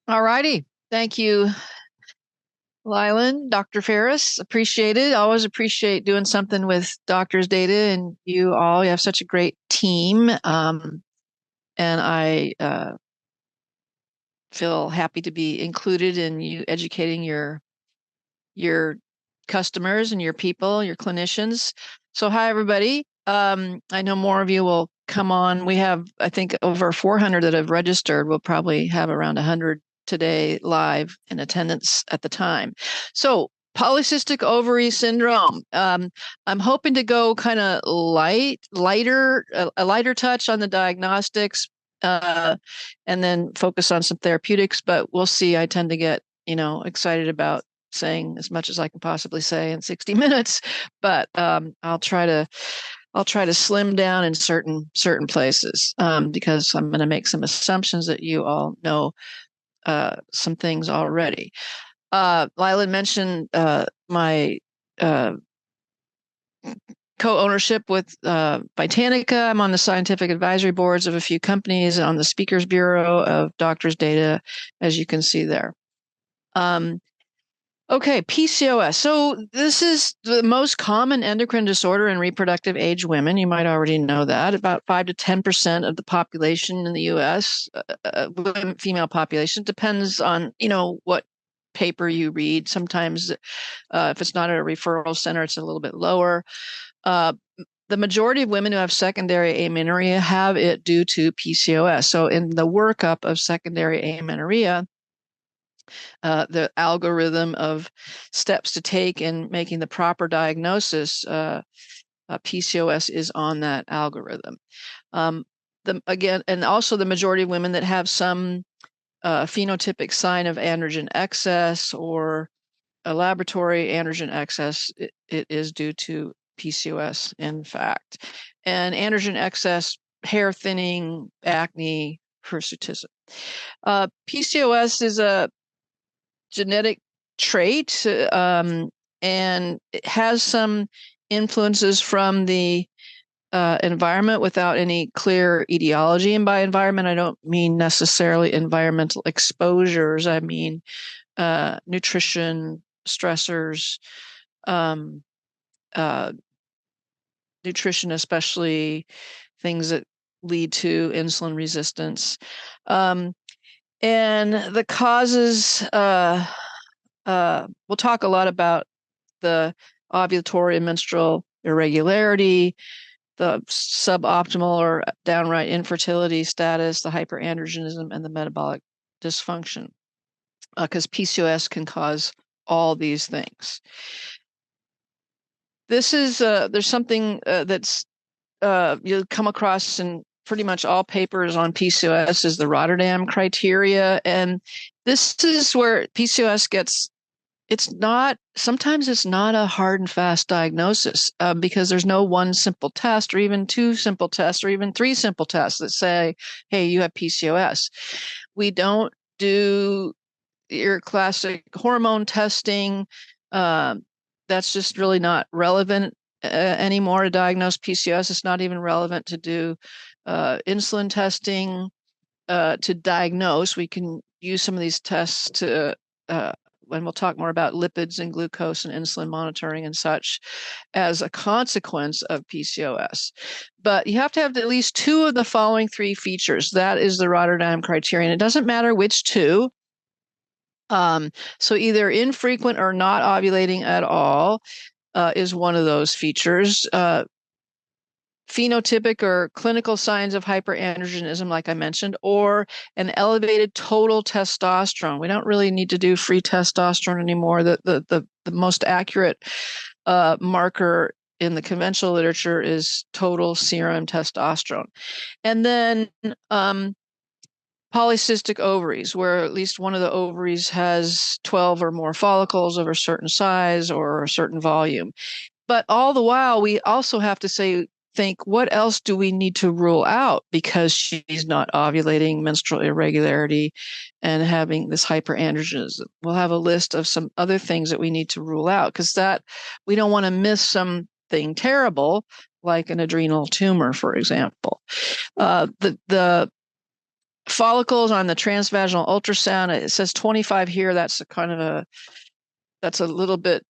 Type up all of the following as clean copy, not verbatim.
All righty. Thank you, Lylan, Dr. Ferris. Appreciate it. Always appreciate doing something with doctors' data, and you all. You have such a great team. And I feel happy to be included in you educating your customers and your people, your clinicians. So, hi, everybody. I know more of you will come on. We have, I think, over 400 that have registered. We'll probably have around 100 today live in attendance at the time. So, polycystic ovary syndrome. I'm hoping to go kind of lighter, a lighter touch on the diagnostics, and then focus on some therapeutics. But we'll see. I tend to get, excited about saying as much as I can possibly say in 60 minutes, but I'll try to slim down in certain places, because I'm going to make some assumptions that you all know some things already. Lila mentioned my co-ownership with Botanica. I'm on the scientific advisory boards of a few companies and on the Speakers Bureau of Doctors' Data, as you can see there. Okay, PCOS. So this is the most common endocrine disorder in reproductive age women. You might already know that. About 5 to 10% of the population in the U.S., female population, depends on, what paper you read. Sometimes if it's not at a referral center, it's a little bit lower. The majority of women who have secondary amenorrhea have it due to PCOS. So in the workup of secondary amenorrhea, the algorithm of steps to take in making the proper diagnosis, PCOS is on that algorithm. Again, and also the majority of women that have some phenotypic sign of androgen excess or a laboratory androgen excess, it is due to PCOS, in fact. And androgen excess, hair thinning, acne, hirsutism. PCOS is a genetic trait, and it has some influences from the environment without any clear etiology. And by environment, I don't mean necessarily environmental exposures. I mean nutrition, stressors, nutrition, especially things that lead to insulin resistance. And the causes, we'll talk a lot about the ovulatory and menstrual irregularity, the suboptimal or downright infertility status, the hyperandrogenism, and the metabolic dysfunction, because PCOS can cause all these things. This is, there's something that's you'll come across in pretty much all papers on PCOS is the Rotterdam criteria. And this is where PCOS gets, sometimes it's not a hard and fast diagnosis, because there's no one simple test or even two simple tests or even three simple tests that say, hey, you have PCOS. We don't do your classic hormone testing. That's just really not relevant anymore to diagnose PCOS. It's not even relevant to do insulin testing to diagnose. We can use some of these tests to, when we'll talk more about lipids and glucose and insulin monitoring and such as a consequence of PCOS. But you have to have at least two of the following three features. That is the Rotterdam criterion. It doesn't matter which two. So either infrequent or not ovulating at all is one of those features. Phenotypic or clinical signs of hyperandrogenism, like I mentioned, or an elevated total testosterone. We don't really need to do free testosterone anymore. The most accurate marker in the conventional literature is total serum testosterone. And then polycystic ovaries, where at least one of the ovaries has 12 or more follicles of a certain size or a certain volume. But all the while, we also have to think, what else do we need to rule out because she's not ovulating, menstrual irregularity, and having this hyperandrogenism? We'll have a list of some other things that we need to rule out, because that we don't want to miss something terrible like an adrenal tumor, for example. The follicles on the transvaginal ultrasound, it says 25 here. That's that's a little bit,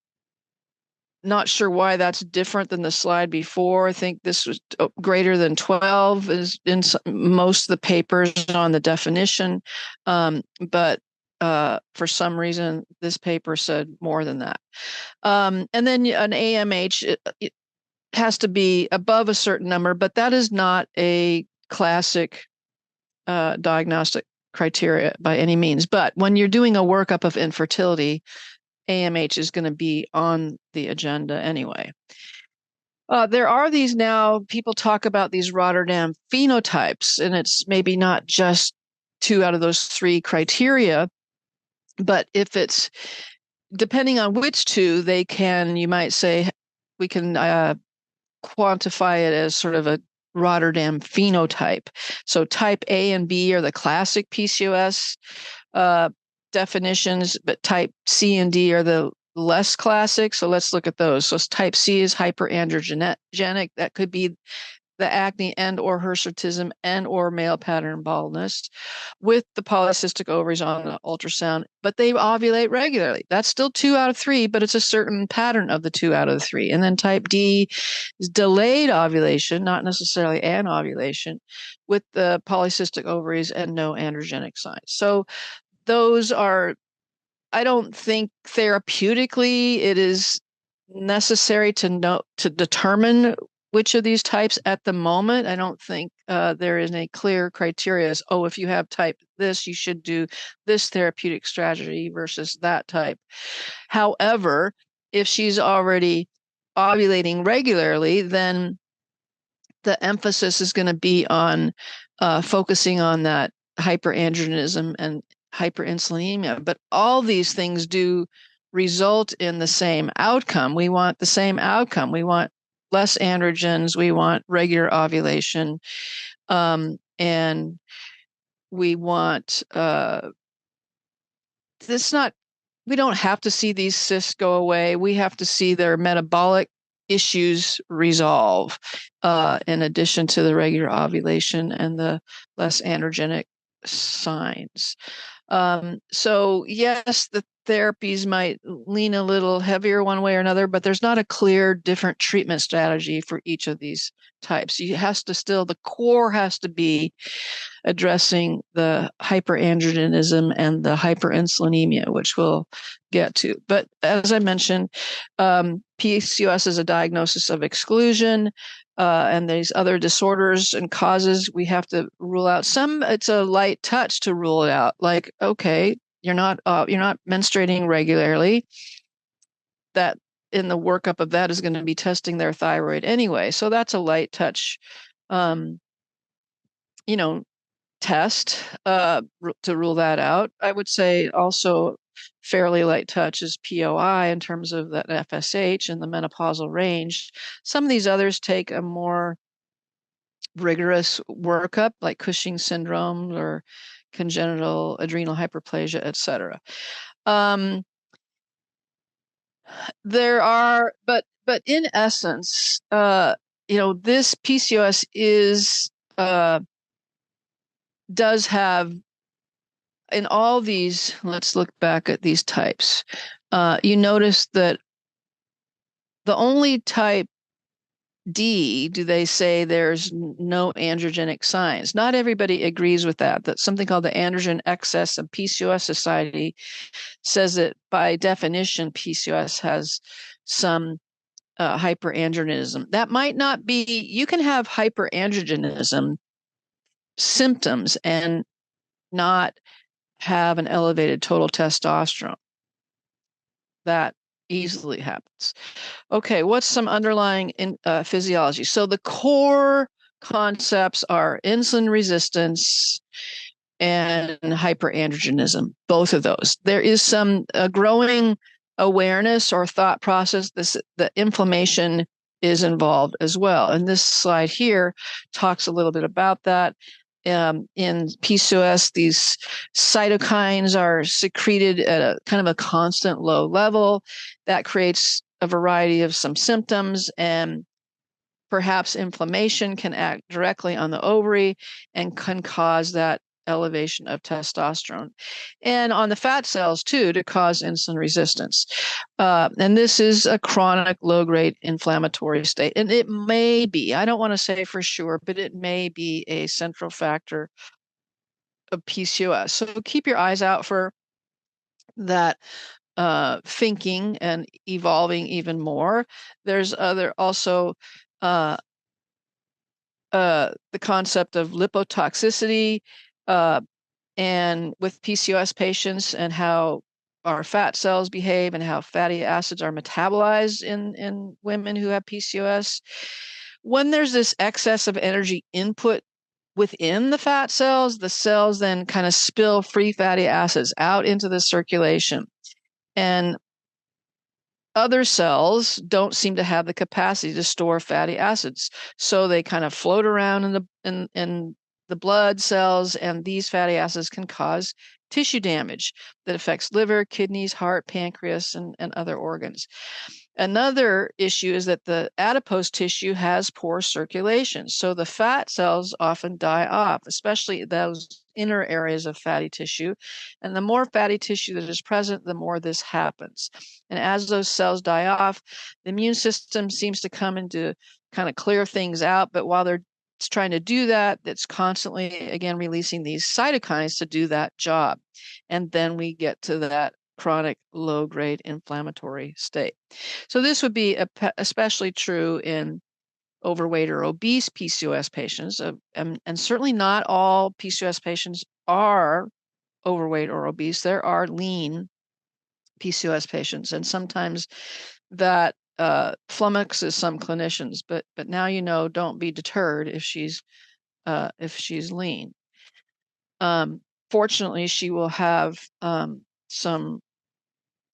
not sure why that's different than the slide before. I think this was greater than 12 is in most of the papers on the definition. But for some reason, this paper said more than that. And then an AMH, it has to be above a certain number, but that is not a classic diagnostic criteria by any means. But when you're doing a workup of infertility, AMH is going to be on the agenda anyway. There are these now, people talk about these Rotterdam phenotypes, and it's maybe not just 2 out of those 3 criteria, but if it's depending on which 2, you might say, we can quantify it as sort of a Rotterdam phenotype. So type A and B are the classic PCOS definitions, but type C and D are the less classic. So let's look at those. So type C is hyperandrogenic. That could be the acne and or hirsutism and or male pattern baldness with the polycystic ovaries on the ultrasound, but they ovulate regularly. That's still 2 out of 3, but it's a certain pattern of the 2 out of the 3. And then type D is delayed ovulation, not necessarily an ovulation, with the polycystic ovaries and no androgenic signs. So those are, I don't think therapeutically it is necessary to determine which of these types at the moment. I don't think there is a clear criteria as, if you have type this, you should do this therapeutic strategy versus that type. However, if she's already ovulating regularly, then the emphasis is going to be on focusing on that hyperandrogenism and hyperinsulinemia. But all these things do result in the same outcome. We want the same outcome. We want less androgens. We want regular ovulation. And we want we don't have to see these cysts go away. We have to see their metabolic issues resolve, in addition to the regular ovulation and the less androgenic signs. So yes, the therapies might lean a little heavier one way or another, but there's not a clear different treatment strategy for each of these types. The core has to be addressing the hyperandrogenism and the hyperinsulinemia, which we'll get to. But as I mentioned, PCOS is a diagnosis of exclusion, and these other disorders and causes we have to rule out. Some, it's a light touch to rule it out. Like, okay, you're not menstruating regularly. That in the workup of that is going to be testing their thyroid anyway. So that's a light touch, test to rule that out. I would say also fairly light touch is POI in terms of that FSH and the menopausal range. Some of these others take a more rigorous workup, like Cushing syndrome or congenital adrenal hyperplasia, etc. There are, but in essence, this PCOS is does have, in all these, let's look back at these types. You notice that the only type D, do they say there's no androgenic signs? Not everybody agrees with that. That's something called the Androgen Excess and PCOS Society says that by definition, PCOS has some hyperandrogenism. That might not be, you can have hyperandrogenism symptoms and not have an elevated total testosterone. That easily happens. Okay, what's some underlying physiology? So the core concepts are insulin resistance and hyperandrogenism, both of those. There is some growing awareness or thought process that inflammation is involved as well. And this slide here talks a little bit about that. In PCOS, these cytokines are secreted at a kind of a constant low level. That creates a variety of some symptoms, and perhaps inflammation can act directly on the ovary and can cause that elevation of testosterone, and on the fat cells too, to cause insulin resistance. And this is a chronic low-grade inflammatory state. And it may be, I don't want to say for sure, but it may be a central factor of PCOS. So keep your eyes out for that thinking and evolving even more. There's also the concept of lipotoxicity, and with PCOS patients, and how our fat cells behave and how fatty acids are metabolized in women who have PCOS. When there's this excess of energy input within the fat cells, the cells then kind of spill free fatty acids out into the circulation. And other cells don't seem to have the capacity to store fatty acids, so they kind of float around in the blood cells, and these fatty acids can cause tissue damage that affects liver, kidneys, heart, pancreas, and other organs. Another issue is that the adipose tissue has poor circulation, so the fat cells often die off, especially those inner areas of fatty tissue. And the more fatty tissue that is present, the more this happens. And as those cells die off, the immune system seems to come in to kind of clear things out. But while they're trying to do that, it's constantly, again, releasing these cytokines to do that job. And then we get to that chronic low-grade inflammatory state. So this would be especially true in overweight or obese PCOS patients, and certainly not all PCOS patients are overweight or obese. There are lean PCOS patients, and sometimes that flummoxes some clinicians. But now you know, don't be deterred if she's lean. Fortunately, she will have some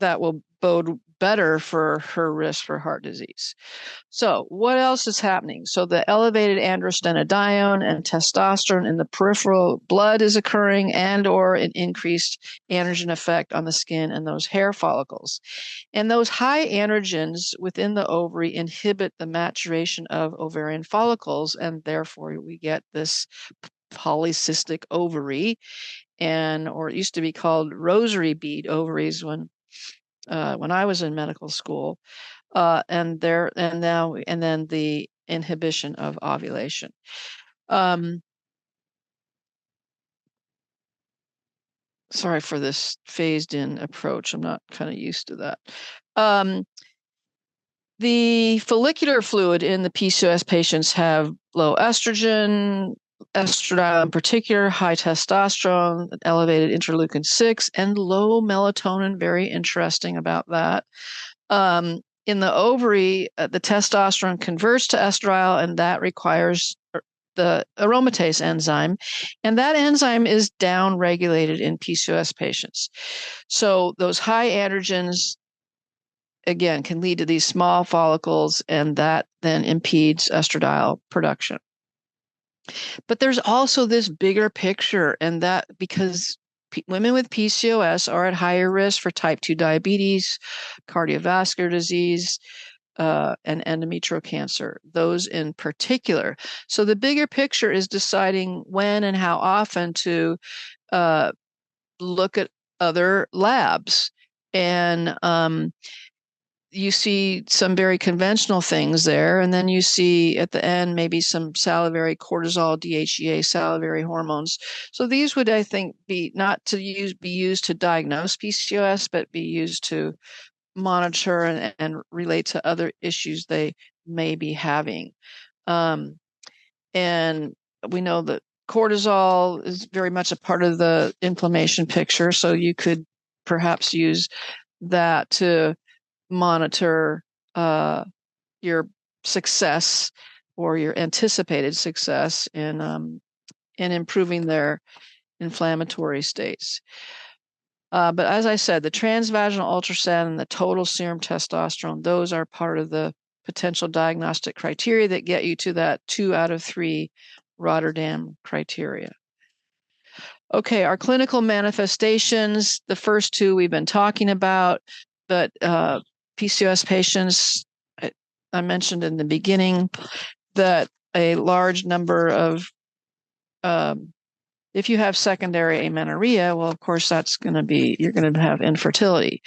that will bode better for her risk for heart disease. So what else is happening? So the elevated androstenedione and testosterone in the peripheral blood is occurring, and or an increased androgen effect on the skin and those hair follicles. And those high androgens within the ovary inhibit the maturation of ovarian follicles, and therefore we get this polycystic ovary, or it used to be called rosary bead ovaries when I was in medical school, and then the inhibition of ovulation. Sorry for this phased-in approach. I'm not kind of used to that. The follicular fluid in the PCOS patients have low estrogen, estradiol in particular, high testosterone, elevated interleukin-6, and low melatonin. Very interesting about that. In the ovary, the testosterone converts to estradiol, and that requires the aromatase enzyme, and that enzyme is downregulated in PCOS patients. So those high androgens, again, can lead to these small follicles, and that then impedes estradiol production. But there's also this bigger picture, and that because women with PCOS are at higher risk for type 2 diabetes, cardiovascular disease, and endometrial cancer, those in particular. So the bigger picture is deciding when and how often to look at other labs. And you see some very conventional things there, and then you see at the end maybe some salivary cortisol, DHEA, salivary hormones. So these would, I think, be not to be used to diagnose PCOS, but be used to monitor and relate to other issues they may be having. And we know that cortisol is very much a part of the inflammation picture, so you could perhaps use that to monitor your success or your anticipated success in improving their inflammatory states. But as I said, the transvaginal ultrasound and the total serum testosterone, those are part of the potential diagnostic criteria that get you to that 2 out of 3 Rotterdam criteria. Okay, our clinical manifestations, the first 2 we've been talking about, but PCOS patients, I mentioned in the beginning that a large number of If you have secondary amenorrhea, well, of course, you're going to have infertility.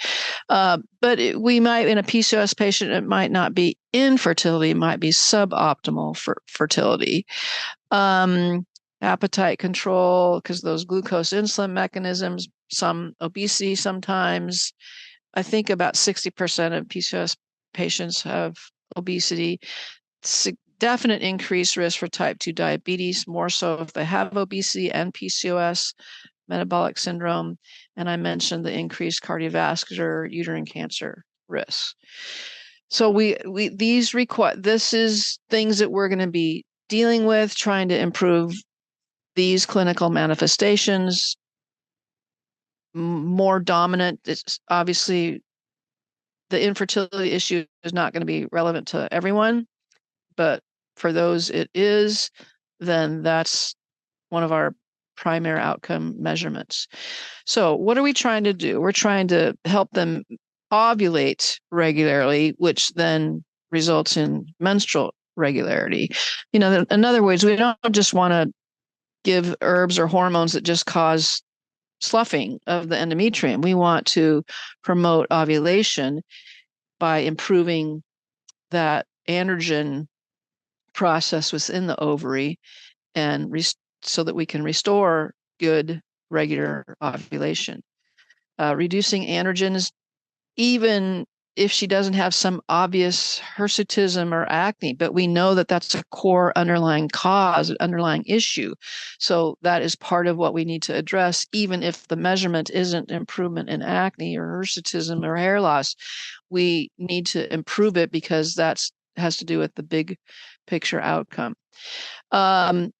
But we might, in a PCOS patient, it might not be infertility, it might be suboptimal for fertility. Appetite control, because those glucose insulin mechanisms, some obesity sometimes. I think about 60% of PCOS patients have obesity. Definite increased risk for type 2 diabetes, more so if they have obesity and PCOS, metabolic syndrome, and I mentioned the increased cardiovascular uterine cancer risks. So this is things that we're going to be dealing with, trying to improve these clinical manifestations. More dominant, it's obviously the infertility issue is not going to be relevant to everyone, but for those it is, then that's one of our primary outcome measurements. So what are we trying to do? We're trying to help them ovulate regularly, which then results in menstrual regularity. In other words, we don't just want to give herbs or hormones that just cause sloughing of the endometrium. We want to promote ovulation by improving that androgen process within the ovary and so that we can restore good regular ovulation. Reducing androgens, even if she doesn't have some obvious hirsutism or acne, but we know that that's a core underlying cause, underlying issue. So that is part of what we need to address, even if the measurement isn't improvement in acne or hirsutism or hair loss. We need to improve it because that has to do with the big picture outcome. And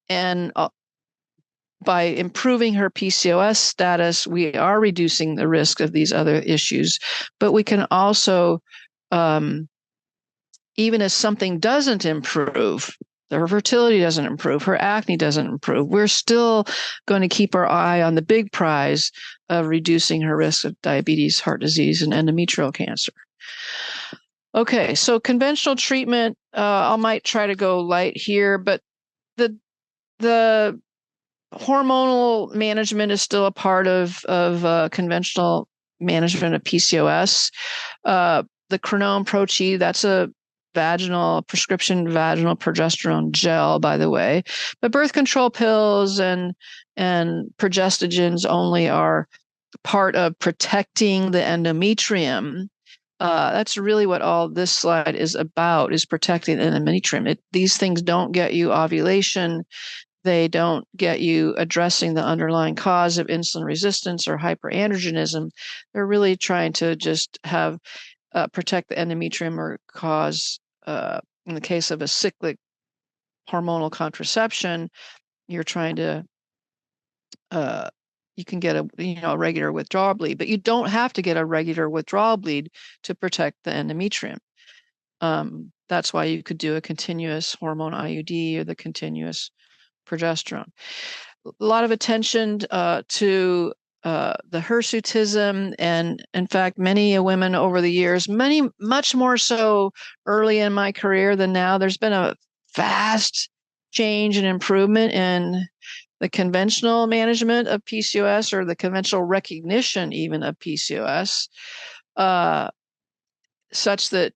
by improving her PCOS status, we are reducing the risk of these other issues. But we can also, even if something doesn't improve, her fertility doesn't improve, her acne doesn't improve, we're still going to keep our eye on the big prize of reducing her risk of diabetes, heart disease, and endometrial cancer. Okay, so conventional treatment, I might try to go light here, but the hormonal management is still a part of conventional management of PCOS. The Crenone Pro-T, that's a prescription vaginal progesterone gel, by the way. But birth control pills and progestogens only are part of protecting the endometrium. That's really what all this slide is about, is protecting the endometrium. These things don't get you ovulation. They don't get you addressing the underlying cause of insulin resistance or hyperandrogenism. They're really trying to just have protect the endometrium or cause, in the case of a cyclic hormonal contraception, you're trying to, you can get a regular withdrawal bleed, but you don't have to get a regular withdrawal bleed to protect the endometrium. That's why you could do a continuous hormone IUD or the continuous progesterone. A lot of attention to the hirsutism, and in fact, many women over the years, much more so early in my career than now, there's been a vast change and improvement in the conventional management of PCOS, or the conventional recognition even of PCOS, such that,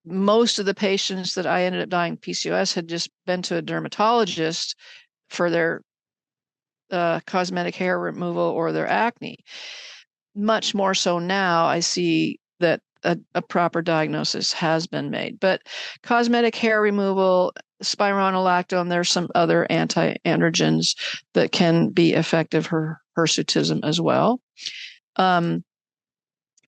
most of the patients that I ended up dying PCOS had just been to a dermatologist for their cosmetic hair removal or their acne. Much more so now, I see that a proper diagnosis has been made. But cosmetic hair removal, spironolactone, there's some other anti-androgens that can be effective for hirsutism as well.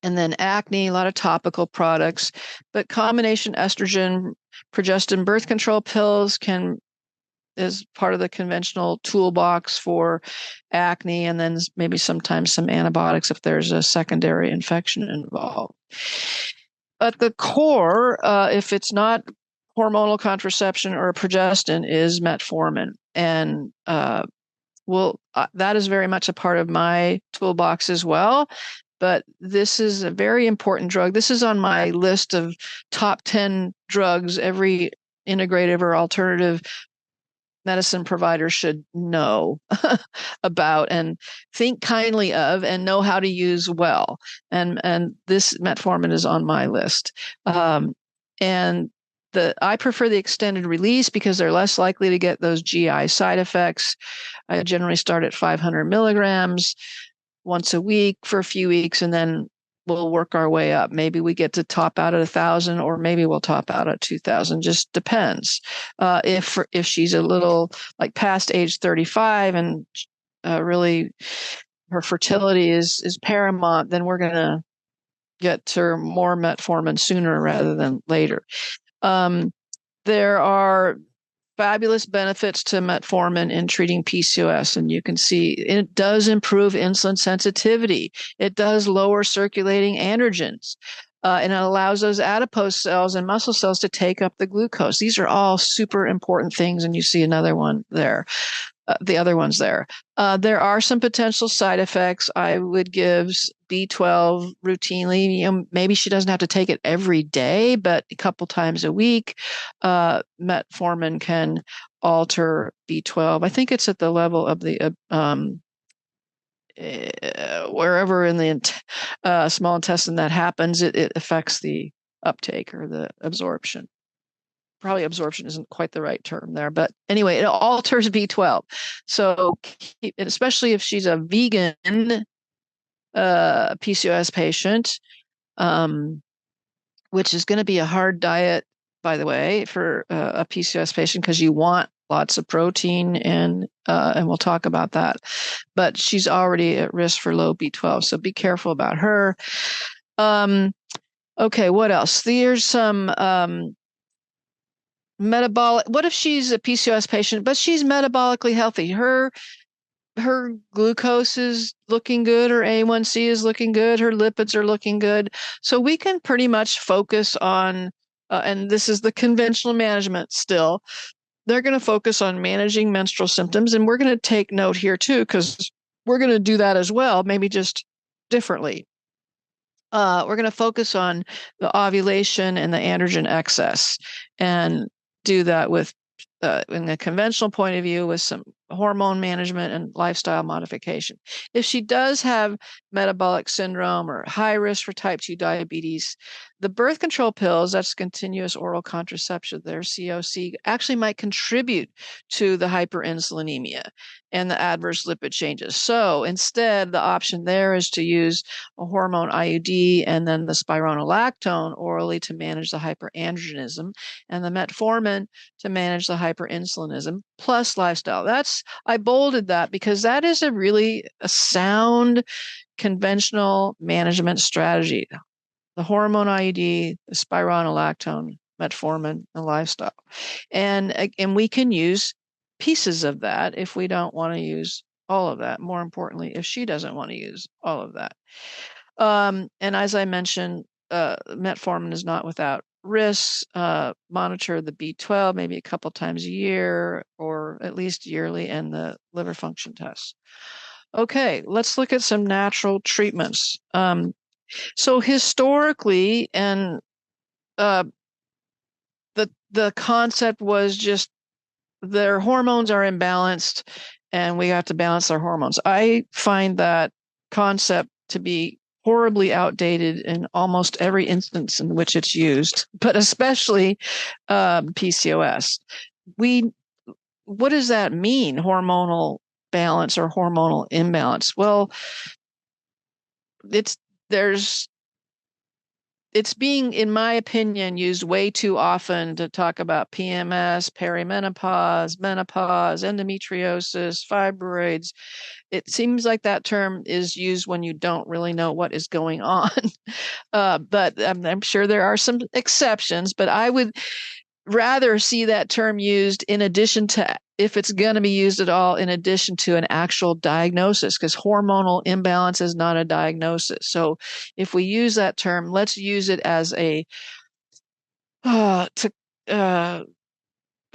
And then acne, a lot of topical products, but combination estrogen, progestin birth control pills is part of the conventional toolbox for acne, and then maybe sometimes some antibiotics if there's a secondary infection involved. At the core, if it's not hormonal contraception or progestin, is metformin. And that is very much a part of my toolbox as well. But this is a very important drug. This is on my list of top 10 drugs every integrative or alternative medicine providers should know about and think kindly of and know how to use well. And this metformin is on my list. And I prefer the extended release because they're less likely to get those GI side effects. I generally start at 500 milligrams once a week for a few weeks, and then we'll work our way up. Maybe we get to top out at 1,000, or maybe we'll top out at 2,000. Just depends. If she's a little like past age 35 and really her fertility is paramount, then we're going to get to more metformin sooner rather than later. There are fabulous benefits to metformin in treating PCOS, and you can see it does improve insulin sensitivity. It does lower circulating androgens, and it allows those adipose cells and muscle cells to take up the glucose. These are all super important things, and you see another one there. The other ones there. There are some potential side effects. I would give B12 routinely. Maybe she doesn't have to take it every day, but a couple times a week. Metformin can alter B12. I think it's at the level of the wherever in the small intestine that happens, it affects the uptake or the absorption. Probably absorption isn't quite the right term there, but anyway, it alters B12. So, especially if she's a vegan PCOS patient, which is going to be a hard diet, by the way, for a PCOS patient because you want lots of protein, and we'll talk about that. But she's already at risk for low B12, so be careful about her. Okay, what else? There's some metabolic. What if she's a PCOS patient, but she's metabolically healthy? Her glucose is looking good, her A1C is looking good, her lipids are looking good. So we can pretty much focus on, and this is the conventional management still, they're going to focus on managing menstrual symptoms. And we're going to take note here too, because we're going to do that as well, maybe just differently. We're going to focus on the ovulation and the androgen excess, and do that with, in a conventional point of view, with some hormone management and lifestyle modification. If she does have metabolic syndrome or high risk for type 2 diabetes, the birth control pills, that's continuous oral contraception, their COC, actually might contribute to the hyperinsulinemia and the adverse lipid changes. So instead, the option there is to use a hormone IUD and then the spironolactone orally to manage the hyperandrogenism, and the metformin to manage the hyperinsulinism, plus lifestyle. I bolded that because that is a sound conventional management strategy. The hormone IUD, the spironolactone, metformin, and lifestyle. And we can use pieces of that if we don't want to use all of that. More importantly, if she doesn't want to use all of that. And as I mentioned, metformin is not without risks. Monitor the B12 maybe a couple times a year or at least yearly, and the liver function tests. Okay, let's look at some natural treatments. So historically, and the concept was just their hormones are imbalanced and we have to balance our hormones. I find that concept to be horribly outdated in almost every instance in which it's used, but especially PCOS. What does that mean, hormonal balance or hormonal imbalance? Well, it's being, in my opinion, used way too often to talk about PMS, perimenopause, menopause, endometriosis, fibroids. It seems like that term is used when you don't really know what is going on. But I'm sure there are some exceptions, but I would rather see that term used in addition to, if it's going to be used at all, in addition to an actual diagnosis, because hormonal imbalance is not a diagnosis. So if we use that term, let's use it as an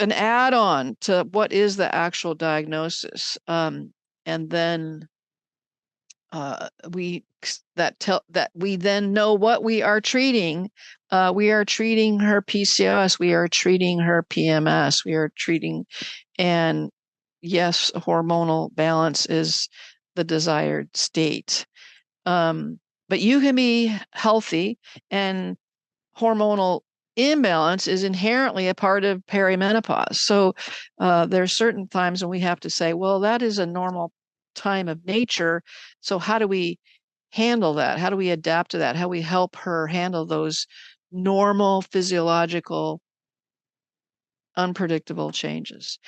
add-on to what is the actual diagnosis. And then we then know what we are treating. We are treating her PCOS. We are treating her PMS. We are treating, and yes, hormonal balance is the desired state. But you can be healthy, and hormonal imbalance is inherently a part of perimenopause. So there's certain times when we have to say, well, that is a normal time of nature. So how do we handle that? How do we adapt to that? How do we help her handle those normal physiological unpredictable changes?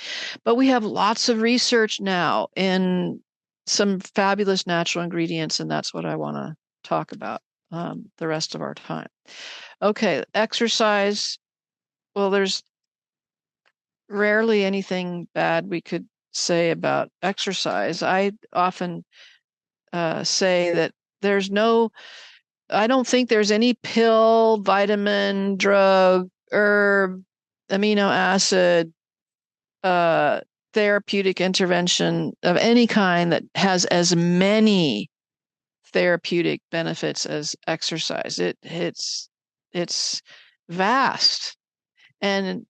But we have lots of research now in some fabulous natural ingredients, and that's what I want to talk about the rest of our time. Okay, exercise. Well, there's rarely anything bad we could say about exercise. I often say that I don't think there's any pill, vitamin, drug, herb, amino acid, therapeutic intervention of any kind that has as many therapeutic benefits as exercise. It's vast. And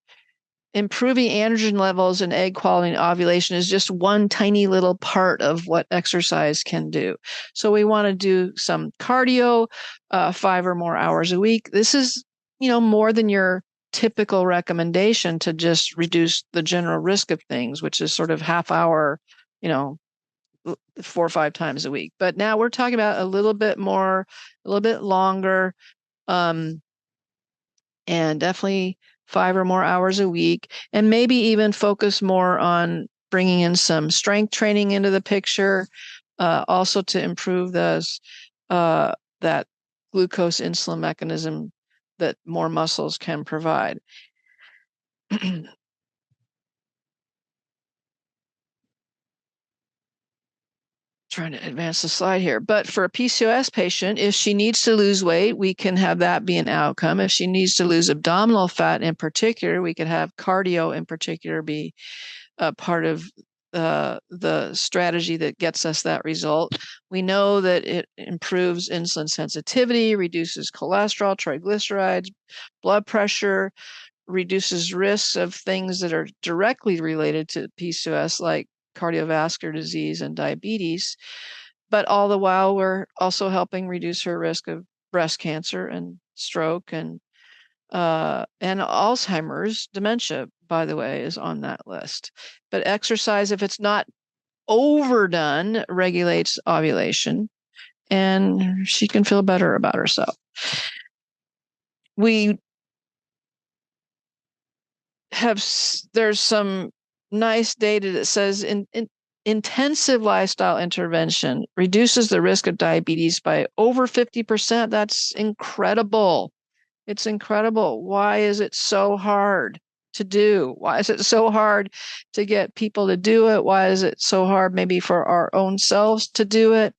improving androgen levels and egg quality and ovulation is just one tiny little part of what exercise can do. So we want to do some cardio, 5 or more hours a week. This is, more than your typical recommendation to just reduce the general risk of things, which is sort of half hour, 4 or 5 times a week. But now we're talking about a little bit more, a little bit longer, and definitely 5 or more hours a week, and maybe even focus more on bringing in some strength training into the picture, also to improve that glucose insulin mechanism that more muscles can provide. Trying to advance the slide here. But for a PCOS patient, if she needs to lose weight, we can have that be an outcome. If she needs to lose abdominal fat in particular, we could have cardio in particular be a part of the strategy that gets us that result. We know that it improves insulin sensitivity, reduces cholesterol, triglycerides, blood pressure, reduces risks of things that are directly related to PCOS, like cardiovascular disease and diabetes. But all the while, we're also helping reduce her risk of breast cancer and stroke and Alzheimer's. Dementia, by the way, is on that list. But exercise, if it's not overdone, regulates ovulation, and she can feel better about herself. There's some nice data that says intensive lifestyle intervention reduces the risk of diabetes by over 50%. That's incredible. It's incredible. Why is it so hard to do? Why is it so hard to get people to do it? Why is it so hard maybe for our own selves to do it?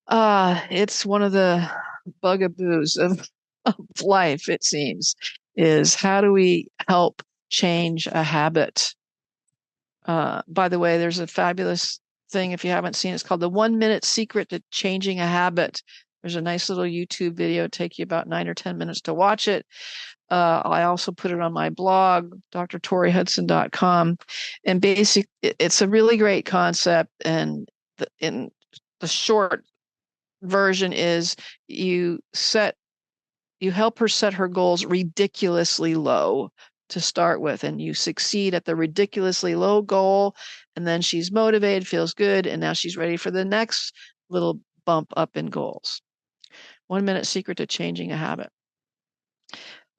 It's one of the bugaboos of life, it seems, is how do we help change a habit? By the way, there's a fabulous thing, if you haven't seen it, it's called The 1 Minute Secret to Changing a Habit. There's a nice little YouTube video, take you about 9 or 10 minutes to watch it. I also put it on my blog, drtorihudson.com. And basically, it's a really great concept. And in the short version is you help her set her goals ridiculously low to start with, and you succeed at the ridiculously low goal, and then she's motivated, feels good, and now she's ready for the next little bump up in goals. 1 minute secret to changing a habit.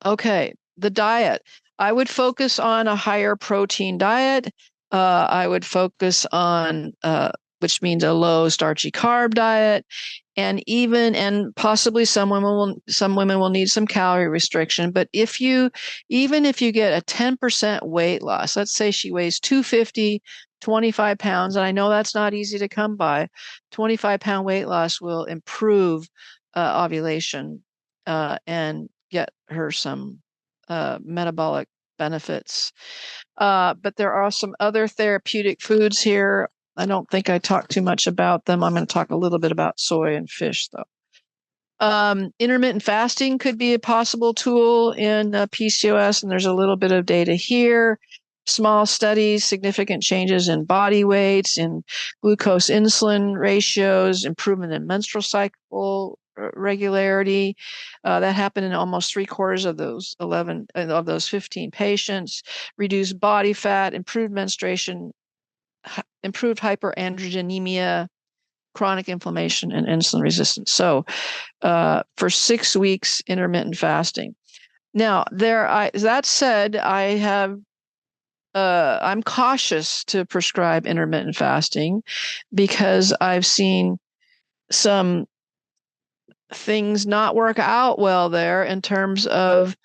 Okay, the diet. I would focus on a higher protein diet. I would focus on, which means a low starchy carb diet. And possibly some women will need some calorie restriction. But even if you get a 10% weight loss, let's say she weighs 250, 25 pounds, and I know that's not easy to come by, 25-pound weight loss will improve ovulation and get her some metabolic benefits. But there are some other therapeutic foods here. I don't think I talked too much about them. I'm going to talk a little bit about soy and fish, though. Intermittent fasting could be a possible tool in PCOS, and there's a little bit of data here. Small studies, significant changes in body weights, in glucose insulin ratios, improvement in menstrual cycle regularity. That happened in almost 3/4 of those 11 of those 15 patients. Reduced body fat, improved menstruation, improved hyperandrogenemia, chronic inflammation, and insulin resistance. So for 6 weeks, intermittent fasting. Now, that said, I'm cautious to prescribe intermittent fasting because I've seen some things not work out well there in terms of,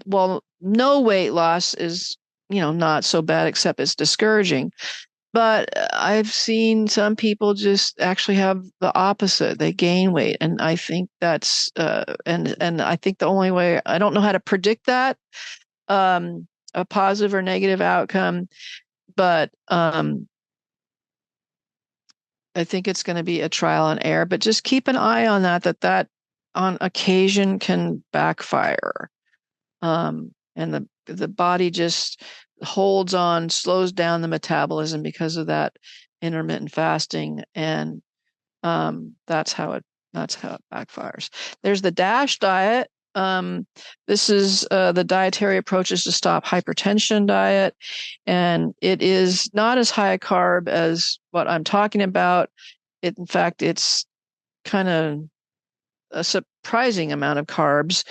well, no weight loss is, not so bad, except it's discouraging. But I've seen some people just actually have the opposite. They gain weight. And I think that's, and I think the only way, I don't know how to predict that, a positive or negative outcome, but I think it's going to be a trial and error. But just keep an eye on that on occasion can backfire. And the body just holds on, slows down the metabolism because of that intermittent fasting, and that's how it backfires. There's the DASH diet. This is the dietary approaches to stop hypertension diet, and it is not as high a carb as what I'm talking about. In fact, it's kind of a surprising amount of carbs,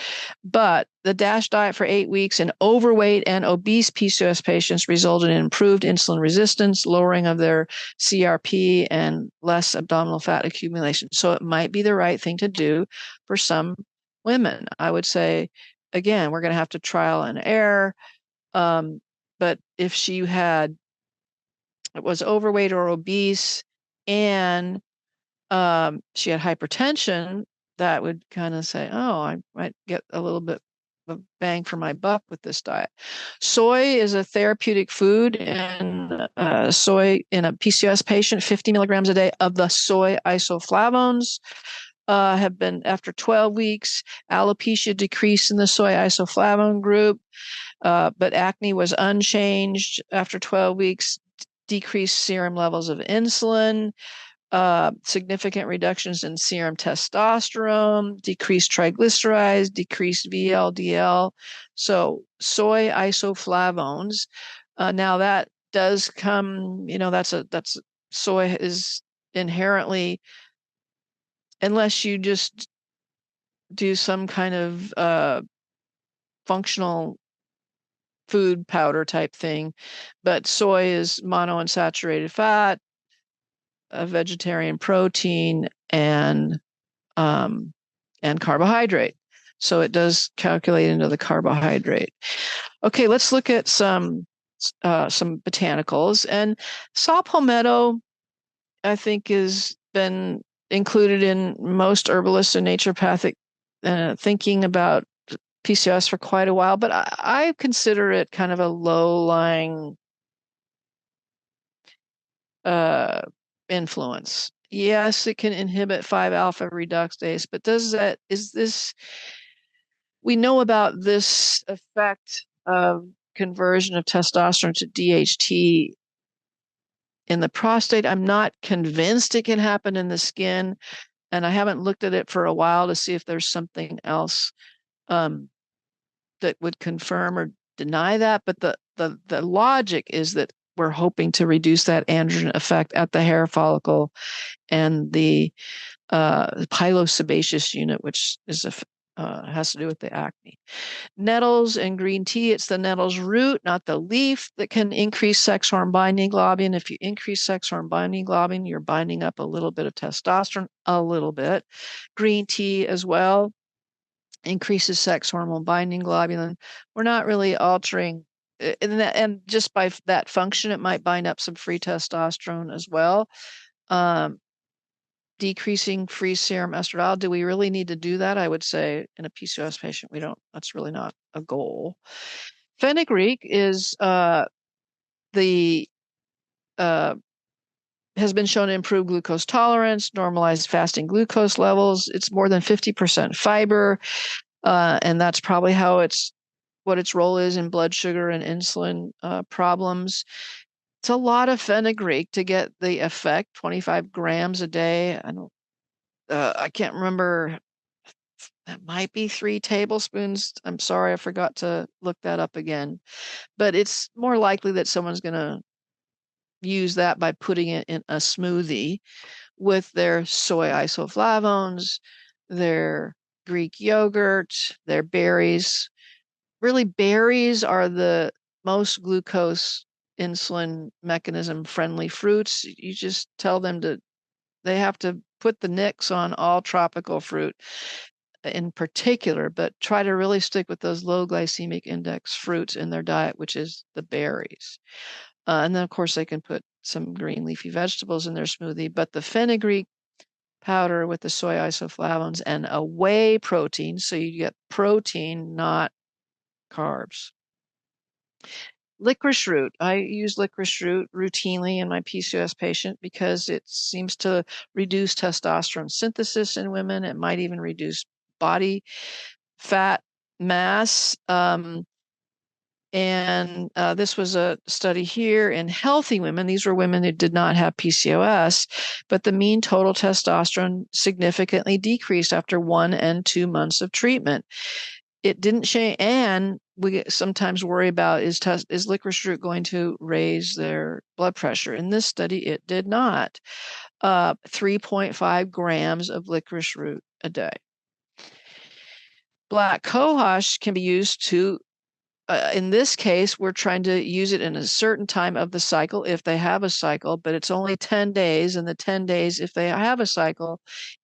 but the DASH diet for 8 weeks in overweight and obese PCOS patients resulted in improved insulin resistance, lowering of their CRP, and less abdominal fat accumulation. So it might be the right thing to do for some women. I would say, again, we're going to have to trial and error. But if she was overweight or obese and she had hypertension, that would kind of say, oh, I might get a little bit of bang for my buck with this diet. Soy is a therapeutic food, and soy in a PCOS patient, 50 milligrams a day of the soy isoflavones have been, after 12 weeks, alopecia decreased in the soy isoflavone group, but acne was unchanged after 12 weeks, decreased serum levels of insulin, significant reductions in serum testosterone, decreased triglycerides, decreased VLDL. So soy isoflavones. Now that does come, that's soy is inherently, unless you just do some kind of functional food powder type thing, but soy is monounsaturated fat, a vegetarian protein, and carbohydrate. So it does calculate into the carbohydrate. Okay, let's look at some botanicals. And saw palmetto, I think, has been included in most herbalists and naturopathic thinking about PCOS for quite a while, but I consider it kind of a low-lying influence. Yes, it can inhibit 5-alpha reductase, but we know about this effect of conversion of testosterone to DHT in the prostate. I'm not convinced it can happen in the skin, and I haven't looked at it for a while to see if there's something else that would confirm or deny that. But the logic is that we're hoping to reduce that androgen effect at the hair follicle and the pilosebaceous unit, which has to do with the acne. Nettles and green tea, it's the nettle's root, not the leaf, that can increase sex hormone binding globulin. If you increase sex hormone binding globulin, you're binding up a little bit of testosterone, a little bit. Green tea as well increases sex hormone binding globulin. We're not really altering, and just by that function, it might bind up some free testosterone as well. Decreasing free serum estradiol. Do we really need to do that? I would say in a PCOS patient, we don't. That's really not a goal. Fenugreek is the has been shown to improve glucose tolerance, normalize fasting glucose levels. It's more than 50% fiber, and that's probably what its role is in blood sugar and insulin problems. It's a lot of fenugreek to get the effect, 25 grams a day. I can't remember. That might be 3 tablespoons. I'm sorry, I forgot to look that up again. But it's more likely that someone's going to use that by putting it in a smoothie with their soy isoflavones, their Greek yogurt, their berries. Really, berries are the most glucose insulin mechanism friendly fruits. You just tell them they have to put the nix on all tropical fruit in particular, but try to really stick with those low glycemic index fruits in their diet, which is the berries. And then, of course, they can put some green leafy vegetables in their smoothie, but the fenugreek powder with the soy isoflavones and a whey protein, so you get protein, not carbs. Licorice root. I use licorice root routinely in my PCOS patient because it seems to reduce testosterone synthesis in women. It might even reduce body fat mass. And this was a study here in healthy women. These were women who did not have PCOS, but the mean total testosterone significantly decreased after 1 and 2 months of treatment. It didn't change, and we sometimes worry about is licorice root going to raise their blood pressure? In this study, it did not. 3.5 grams of licorice root a day. Black cohosh can be used to in this case, we're trying to use it in a certain time of the cycle if they have a cycle, but it's only 10 days. And the 10 days, if they have a cycle,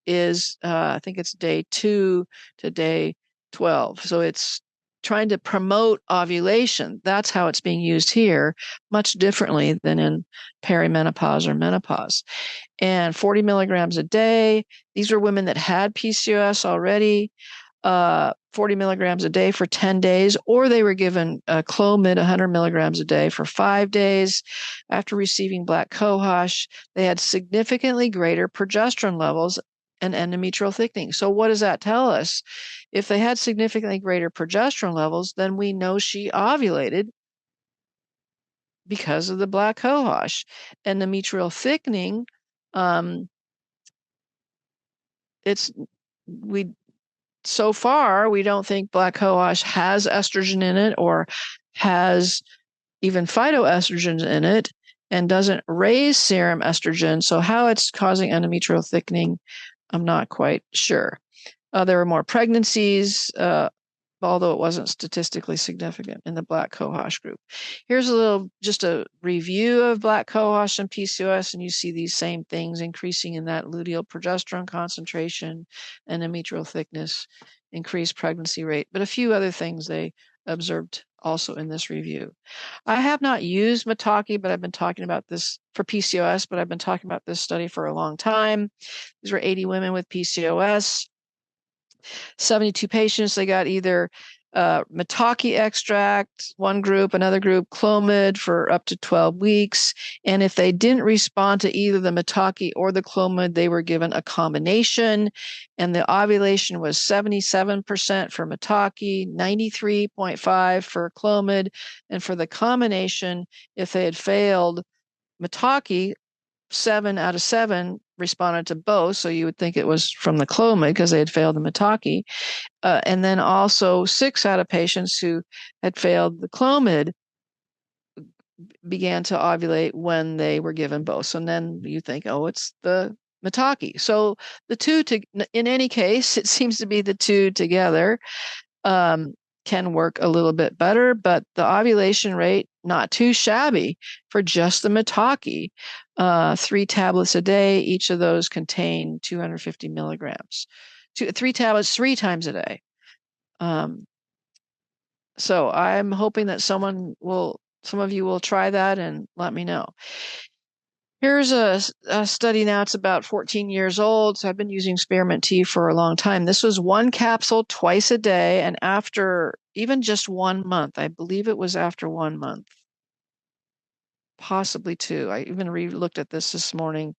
is I think it's day 2 to day 12. So it's trying to promote ovulation. That's how it's being used here, much differently than in perimenopause or menopause. And 40 milligrams a day. These are women that had PCOS already. 40 milligrams a day for 10 days, or they were given Clomid 100 milligrams a day for 5 days. After receiving black cohosh, they had significantly greater progesterone levels and endometrial thickening. So what does that tell us? If they had significantly greater progesterone levels, then we know she ovulated because of the black cohosh. Endometrial thickening, so far, we don't think black cohosh has estrogen in it or has even phytoestrogens in it and doesn't raise serum estrogen. So how it's causing endometrial thickening, I'm not quite sure. There were more pregnancies, although it wasn't statistically significant in the black cohosh group. Here's just a review of black cohosh and PCOS, and you see these same things increasing in that luteal progesterone concentration, endometrial thickness, increased pregnancy rate, but a few other things they observed also in this review. I have not used Metaki, but I've been talking about this for PCOS, but I've been talking about this study for a long time. These were 80 women with PCOS. 72 patients, they got either Metaki extract, one group, another group, Clomid for up to 12 weeks. And if they didn't respond to either the Metaki or the Clomid, they were given a combination. And the ovulation was 77% for Metaki, 93.5% for Clomid. And for the combination, if they had failed Metaki, 7 out of 7 responded to both. So you would think it was from the Clomid because they had failed the Metaki. And then also 6 out of patients who had failed the Clomid began to ovulate when they were given both. So then you think, oh, it's the Metaki. So the two, in any case, it seems to be the two together can work a little bit better, but the ovulation rate, not too shabby for just the Metaki. 3 tablets a day, each of those contain 250 milligrams. 3 tablets 3 times a day. So I'm hoping that some of you will try that and let me know. Here's a study now. It's about 14 years old. So I've been using spearmint tea for a long time. This was 1 capsule twice a day. And after even just 1 month, I believe it was after 1 month, possibly 2. I even re-looked at this morning.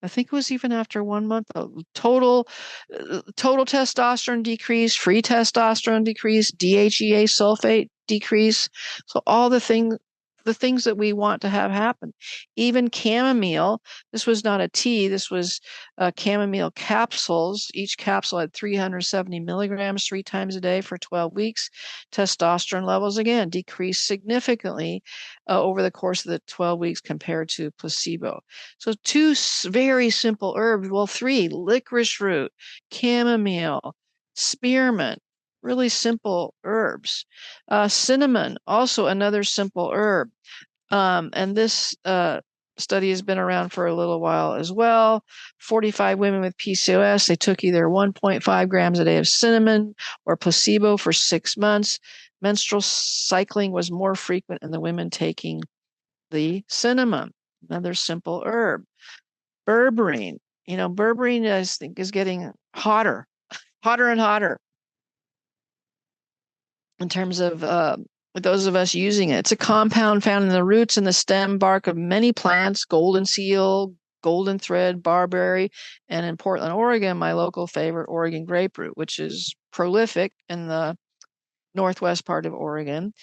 I think it was even after 1 month. Total testosterone decrease, free testosterone decrease, DHEA sulfate decrease. So all the things that we want to have happen. Even chamomile, this was not a tea, this was chamomile capsules. Each capsule had 370 milligrams 3 times a day for 12 weeks. Testosterone levels, again, decreased significantly over the course of the 12 weeks compared to placebo. So 2 very simple herbs, well, 3, licorice root, chamomile, spearmint, really simple herbs. Cinnamon, also another simple herb. And this study has been around for a little while as well. 45 women with PCOS, they took either 1.5 grams a day of cinnamon or placebo for 6 months. Menstrual cycling was more frequent in the women taking the cinnamon, another simple herb. Berberine, berberine, I think, is getting hotter and hotter in terms of those of us using it. It's a compound found in the roots and the stem bark of many plants: golden seal, golden thread, barberry, and in Portland, Oregon, my local favorite, Oregon grapefruit, which is prolific in the northwest part of Oregon.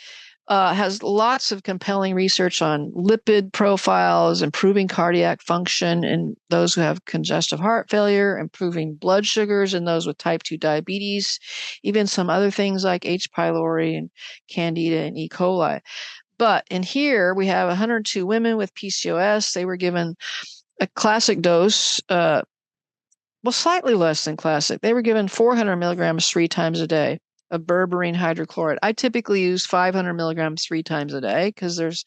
Has lots of compelling research on lipid profiles, improving cardiac function in those who have congestive heart failure, improving blood sugars in those with type 2 diabetes, even some other things like H. pylori and Candida and E. coli. But in here, we have 102 women with PCOS. They were given a classic dose, slightly less than classic. They were given 400 milligrams 3 times a day of berberine hydrochloride. I typically use 500 milligrams 3 times a day because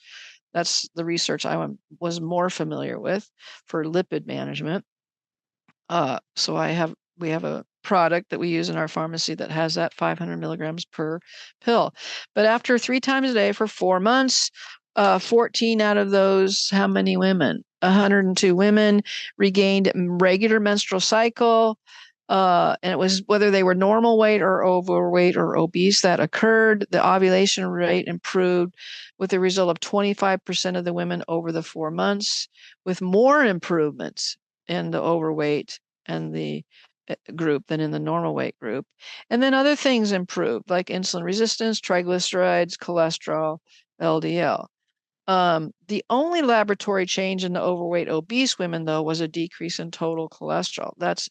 that's the research I was more familiar with for lipid management. So we have a product that we use in our pharmacy that has that 500 milligrams per pill. But after 3 times a day for 4 months, 14 out of those, how many women? 102 women regained regular menstrual cycle. And it was whether they were normal weight or overweight or obese that occurred. The ovulation rate improved with the result of 25% of the women over the 4 months, with more improvements in the overweight and the group than in the normal weight group. And then other things improved, like insulin resistance, triglycerides, cholesterol, LDL. The only laboratory change in the overweight obese women, though, was a decrease in total cholesterol. That's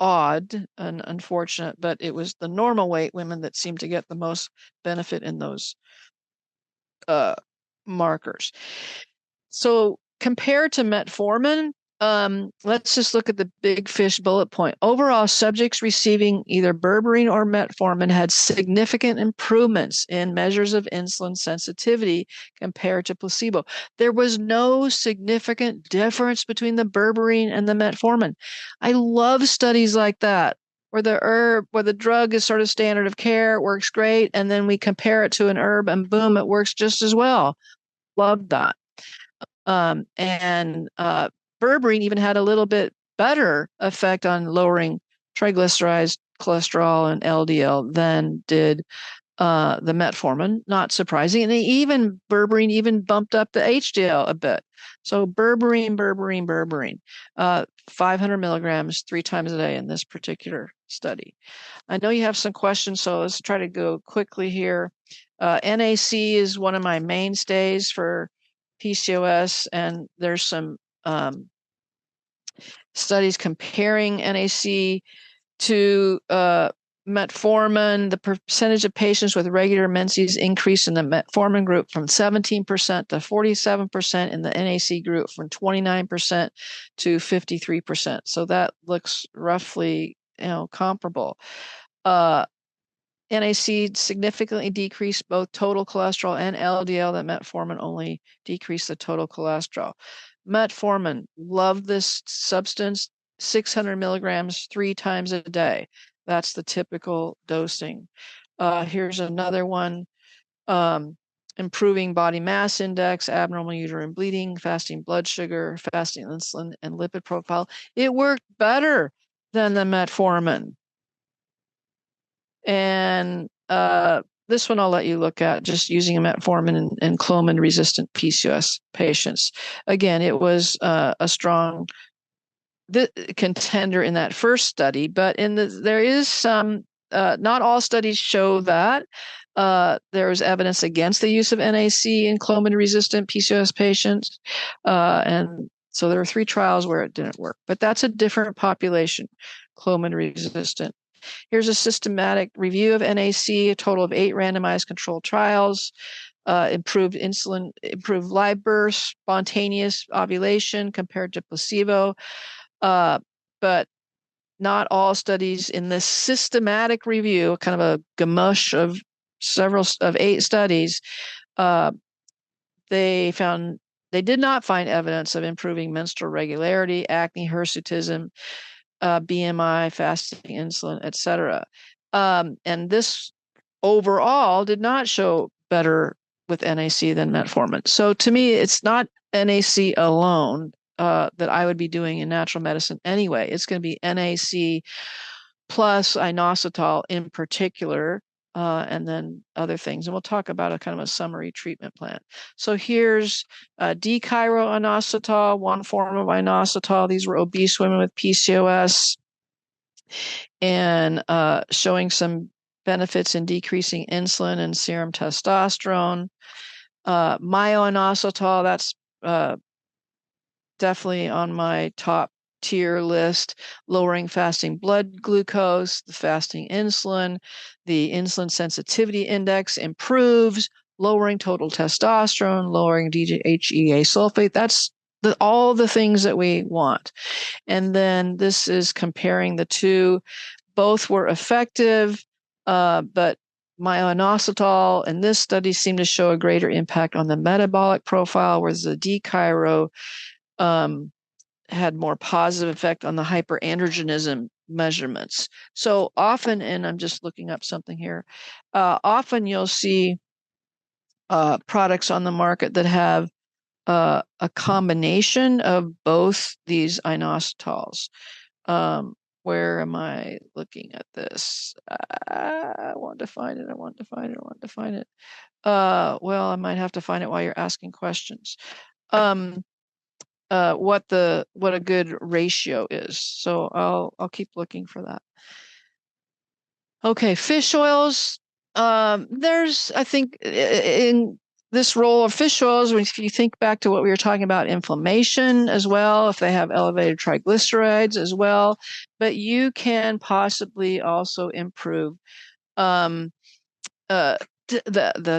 odd and unfortunate, but it was the normal weight women that seemed to get the most benefit in those markers. So compared to metformin, let's just look at the big fish bullet point. Overall, subjects receiving either berberine or metformin had significant improvements in measures of insulin sensitivity compared to placebo. There was no significant difference between the berberine and the metformin. I love studies like that, where the drug is sort of standard of care, it works great, and then we compare it to an herb and boom, it works just as well. Love that. Berberine even had a little bit better effect on lowering triglycerides, cholesterol, and LDL than did the metformin. Not surprising. And berberine even bumped up the HDL a bit. So berberine, 500 milligrams 3 times a day in this particular study. I know you have some questions, so let's try to go quickly here. NAC is one of my mainstays for PCOS, and there's some studies comparing NAC to metformin. The percentage of patients with regular menses increased in the metformin group from 17% to 47%, in the NAC group from 29% to 53%. So that looks roughly, comparable. NAC significantly decreased both total cholesterol and LDL. That metformin only decreased the total cholesterol. Metformin, love this substance, 600 milligrams 3 times a day. That's the typical dosing. Here's another one, improving body mass index, abnormal uterine bleeding, fasting blood sugar, fasting insulin, and lipid profile. It worked better than the metformin. And this one I'll let you look at, just using a metformin and Clomid-resistant PCOS patients. Again, it was a strong contender in that first study, but there is some, not all studies show that. There is evidence against the use of NAC in Clomid-resistant PCOS patients, and so there are 3 trials where it didn't work, but that's a different population, Clomid-resistant. Here's a systematic review of NAC, a total of 8 randomized controlled trials, improved insulin, improved live birth, spontaneous ovulation compared to placebo. But not all studies in this systematic review, kind of a gamush of 8 studies, they did not find evidence of improving menstrual regularity, acne, hirsutism, BMI, fasting insulin, etc. And this overall did not show better with NAC than metformin. So to me, it's not NAC alone that I would be doing in natural medicine anyway. It's going to be NAC plus inositol in particular, and then other things. And we'll talk about a kind of a summary treatment plan. So here's D-chiro-inositol, one form of inositol. These were obese women with PCOS, and showing some benefits in decreasing insulin and serum testosterone. Myo-inositol, that's definitely on my top tier list, lowering fasting blood glucose, the fasting insulin, the insulin sensitivity index improves, lowering total testosterone, lowering DHEA sulfate. That's all the things that we want. And then this is comparing the two. Both were effective, but myo-inositol in this study seemed to show a greater impact on the metabolic profile, whereas the D-chiro had more positive effect on the hyperandrogenism measurements. So often, and I'm just looking up something here, often you'll see products on the market that have a combination of both these inositols. Where am I looking at this? I want to find it. Well, I might have to find it while you're asking questions. What a good ratio is. So I'll keep looking for that. Okay, fish oils. There's, I think, in this role of fish oils, if you think back to what we were talking about, inflammation as well, if they have elevated triglycerides as well, but you can possibly also improve the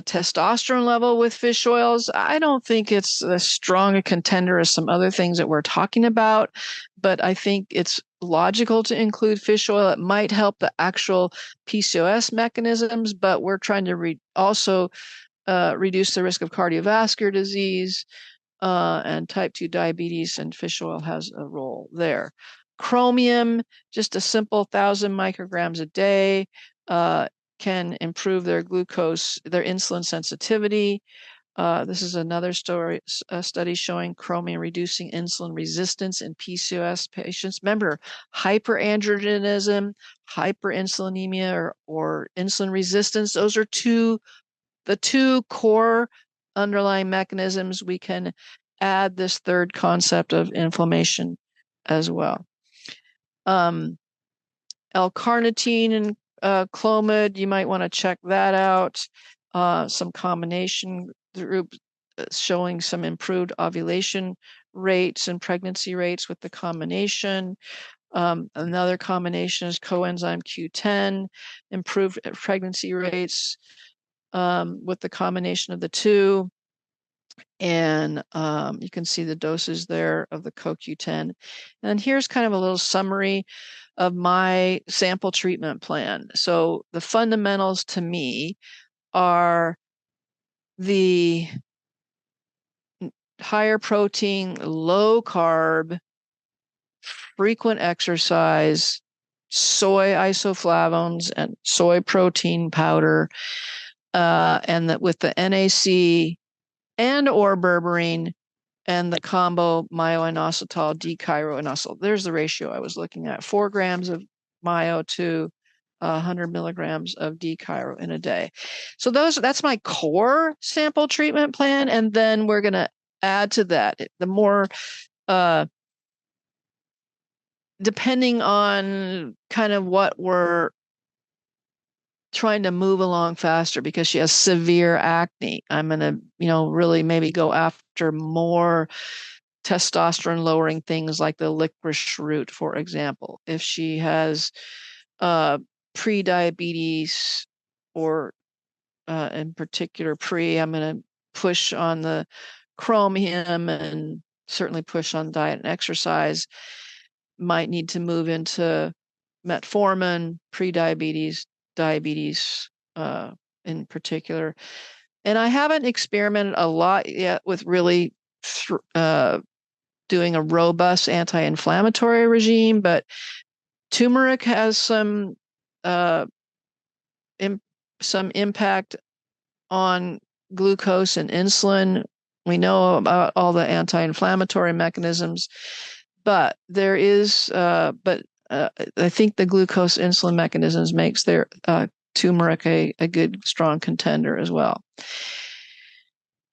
testosterone level with fish oils. I don't think it's as strong a contender as some other things that we're talking about, but I think it's logical to include fish oil. It might help the actual PCOS mechanisms, but we're trying to also reduce the risk of cardiovascular disease and type 2 diabetes, and fish oil has a role there. Chromium, just a simple 1,000 micrograms a day, can improve their glucose, their insulin sensitivity. This is another study showing chromium reducing insulin resistance in PCOS patients. Remember, hyperandrogenism, hyperinsulinemia, or insulin resistance, those are the two core underlying mechanisms. We can add this third concept of inflammation as well. L-carnitine and Clomid, you might want to check that out. Some combination group showing some improved ovulation rates and pregnancy rates with the combination. Another combination is coenzyme Q10, improved pregnancy rates with the combination of the two. And you can see the doses there of the CoQ10. And here's kind of a little summary of my sample treatment plan. So the fundamentals to me are the higher protein, low carb, frequent exercise, soy isoflavones, and soy protein powder, and that with the NAC and or berberine and the combo myo-inositol, D-chiro-inositol. There's the ratio I was looking at, 4 grams of myo to 100 milligrams of D-chiro in a day. So that's my core sample treatment plan. And then we're going to add to that the more, depending on kind of what we're trying to move along faster, because she has severe acne. I'm going to, really maybe go after more testosterone lowering things like the licorice root, for example. If she has pre-diabetes or in particular I'm going to push on the chromium and certainly push on diet and exercise. Might need to move into metformin, pre-diabetes, diabetes in particular. And I haven't experimented a lot yet with really doing a robust anti-inflammatory regime, but turmeric has some impact on glucose and insulin. We know about all the anti-inflammatory mechanisms, but there is, I think the glucose insulin mechanisms makes their turmeric a good, strong contender as well.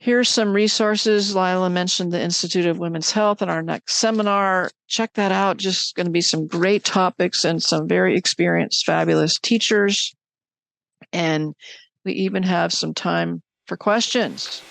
Here's some resources. Lila mentioned the Institute of Women's Health in our next seminar. Check that out. Just going to be some great topics and some very experienced, fabulous teachers. And we even have some time for questions.